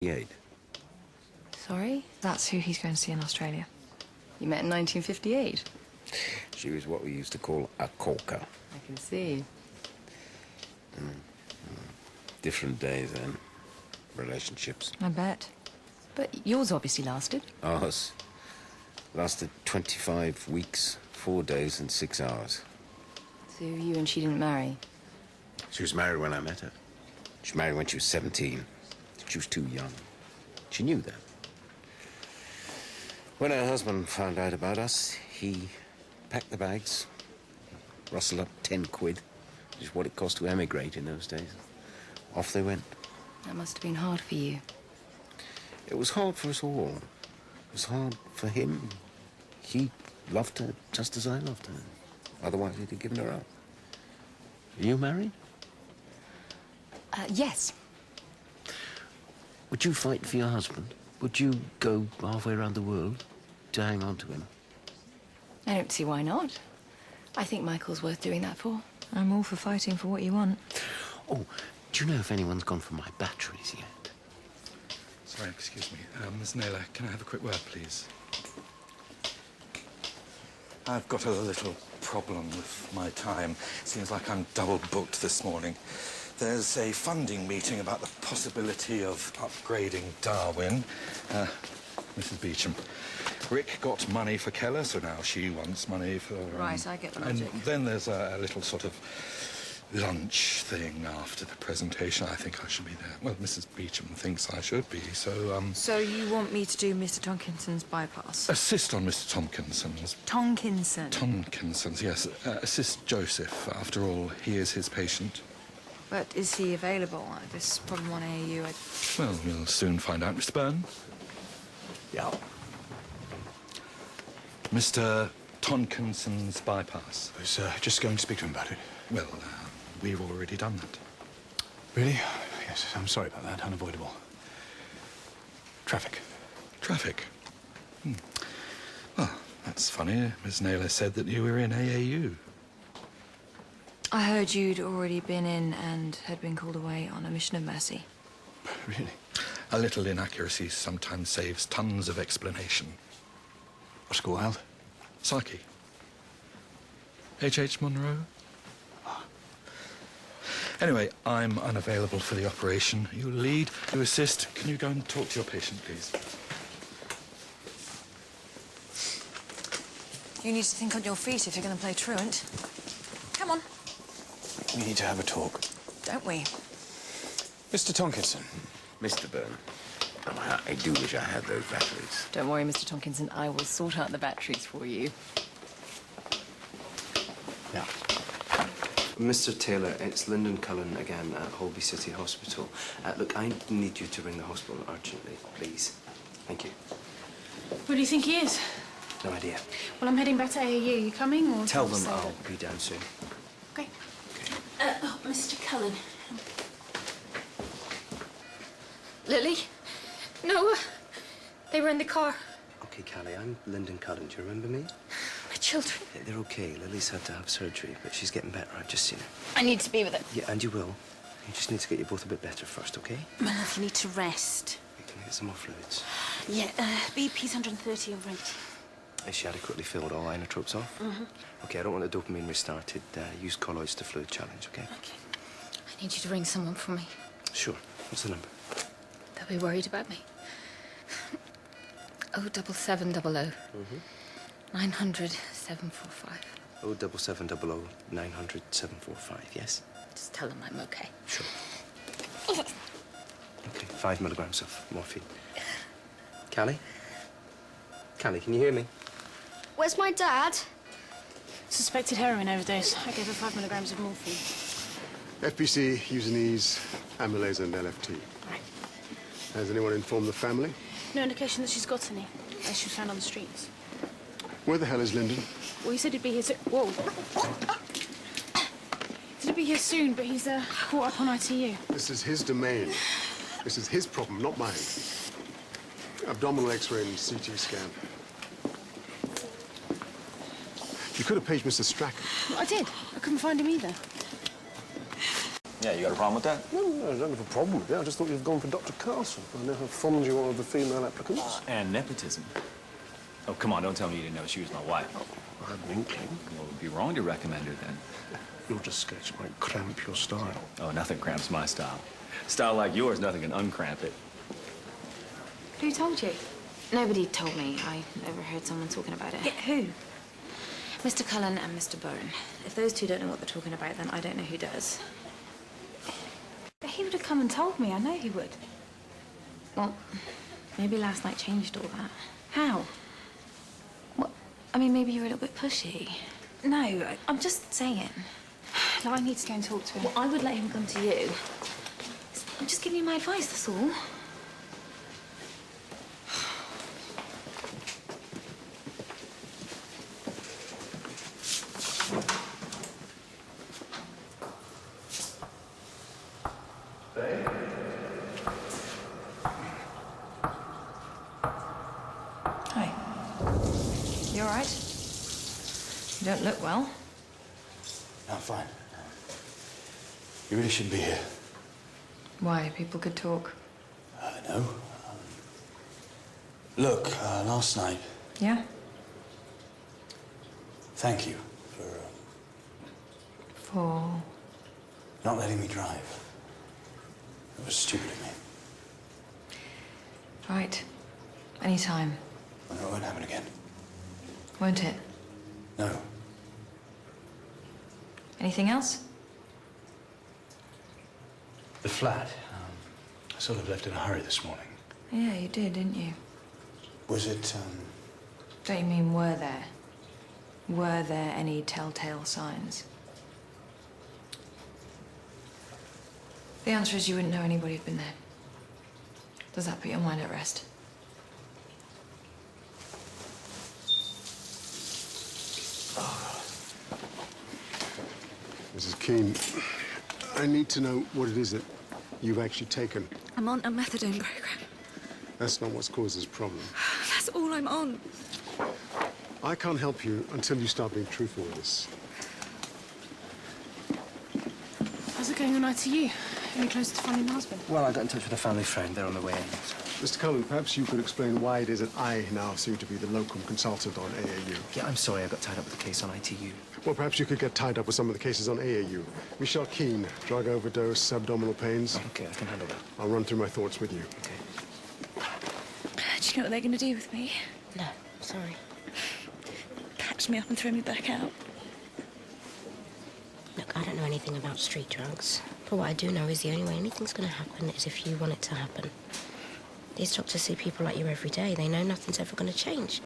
1958. Sorry? That's who he's going to see in Australia. You met in 1958? She was what we used to call a corker. I can see. Different days then. Relationships. I bet. But yours obviously lasted. Ours lasted 25 weeks, 4 days and 6 hours. So you and she didn't marry? She was married when I met her. She was married when she was 17. She was too young. She knew that. When her husband found out about us, he packed the bags, rustled up 10 quid, which is what it cost to emigrate in those days. Off they went. That must have been hard for you. It was hard for us all. It was hard for him. He loved her just as I loved her. Otherwise, he'd have given her up. Are you married? Yes. Would you fight for your husband? Would you go halfway around the world to hang on to him? I don't see why not. I think Michael's worth doing that for. I'm all for fighting for what you want. Oh, do you know if anyone's gone for my batteries yet? Sorry, excuse me. Miss Naylor, can I have a quick word, please? I've got a little problem with my time. Seems like I'm double booked this morning. There's a funding meeting about the possibility of upgrading Darwin. Mrs. Beecham. Rick got money for Keller, so now she wants money for... Right, I get the logic. And then there's a little sort of lunch thing after the presentation. I think I should be there. Well, Mrs. Beecham thinks I should be, so, So you want me to do Mr. Tonkinson's bypass? Assist on Mr. Tompkinson's. Tonkinson? Tompkinson's, yes. Assist Joseph. After all, he is his patient. But is he available? This problem on AAU, Well, we'll soon find out. Mr. Byrne? Yeah. Mr. Tonkinson's bypass. I was just going to speak to him about it. Well, we've already done that. Really? Yes, I'm sorry about that. Unavoidable. Traffic. Traffic? Well, that's funny. Miss Naylor said that you were in AAU. I heard you'd already been in and had been called away on a mission of mercy. Really? A little inaccuracy sometimes saves tons of explanation. What school held? Psyche. H.H. Monroe? Anyway, I'm unavailable for the operation. You lead, you assist. Can you go and talk to your patient, please? You need to think on your feet if you're going to play truant. Come on. We need to have a talk. Don't we? Mr. Tonkinson. Mr. Byrne, I do wish I had those batteries. Don't worry, Mr. Tonkinson. I will sort out the batteries for you. Yeah. Mr. Taylor, it's Lyndon Cullen again at Holby City Hospital. Look, I need you to ring the hospital urgently, please. Thank you. Where do you think he is? No idea. Well, I'm heading back to AAU. You coming, or... Tell them I'll be down soon. Okay. Mr. Cullen. Lily? No, they were in the car. Okay, Callie, I'm Lyndon Cullen. Do you remember me? My children. Yeah, they're okay. Lily's had to have surgery, but she's getting better. I've just seen her. I need to be with them. Yeah, and you will. You just need to get you both a bit better first, okay? My love, you need to rest. We can get some more fluids. Yeah, BP's 130 over 80. Is she adequately filled? All inotropes off? Mm-hmm. Okay, I don't want the dopamine restarted. Use colloids to fluid challenge, okay? Okay. I need you to ring someone for me. Sure. What's the number? They'll be worried about me. 07700 900 745. 07700 900 745, yes? Just tell them I'm okay. Sure. Okay, 5 milligrams of morphine. Callie? Callie, can you hear me? Where's my dad? Suspected heroin overdose. I gave her 5 milligrams of morphine. FPC, Usinese, amylase and LFT. Right. Has anyone informed the family? No indication that she's got any. She was found on the streets. Where the hell is Lyndon? Well, he said he'd be here soon. Whoa. He said he'd be here soon, but he's caught up on ITU. This is his domain. This is his problem, not mine. Abdominal X-ray and CT scan. You could have paged Mr. Strachan. Well, I did. I couldn't find him either. Yeah, you got a problem with that? No, I don't have a problem with it. I just thought you'd gone for Dr. Castle. I know how fond you are of the female applicants. And nepotism. Oh, come on, don't tell me you didn't know she was my wife. I had an inkling. Well, it would be wrong to recommend her then. Your just sketch might cramp your style. Oh, nothing cramps my style. Style like yours, nothing can uncramp it. Who told you? Nobody told me. I overheard someone talking about it. Yeah, who? Mr. Cullen and Mr. Bone. If those two don't know what they're talking about, then I don't know who does. But he would have come and told me. I know he would. Well, maybe last night changed all that. How? Well, I mean, maybe you were a little bit pushy. No, I'm just saying. no, I need to go and talk to him. Well, I would let him come to you. I'm just giving you my advice, that's all. Hi. You all right? You don't look well. I'm fine. You really shouldn't be here. Why? People could talk. No. Look, last night, Yeah? thank you For... not letting me drive. It was stupid of me. Right. Anytime. It won't happen again. Won't it? No. Anything else? The flat. I sort of left in a hurry this morning. Yeah, you did, didn't you? Was it, Don't you mean were there? Were there any telltale signs? The answer is you wouldn't know anybody who'd been there. Does that put your mind at rest? Mrs. Keene, I need to know what it is that you've actually taken. I'm on a methadone program. That's not what's caused this problem. That's all I'm on. I can't help you until you start being truthful with us. How's it going on ITU? Any closer to finding my husband? Well, I got in touch with a family friend. They're on the way in. Mr. Cullen, perhaps you could explain why it is that I now seem to be the locum consultant on AAU. Yeah, I'm sorry. I got tied up with the case on ITU. Well, perhaps you could get tied up with some of the cases on AAU. Michelle Keene, drug overdose, abdominal pains. Okay, I can handle that. I'll run through my thoughts with you. Okay. Do you know what they're going to do with me? No, sorry. Patch me up and throw me back out. Look, I don't know anything about street drugs. But what I do know is the only way anything's going to happen is if you want it to happen. These doctors see people like you every day. They know nothing's ever going to change.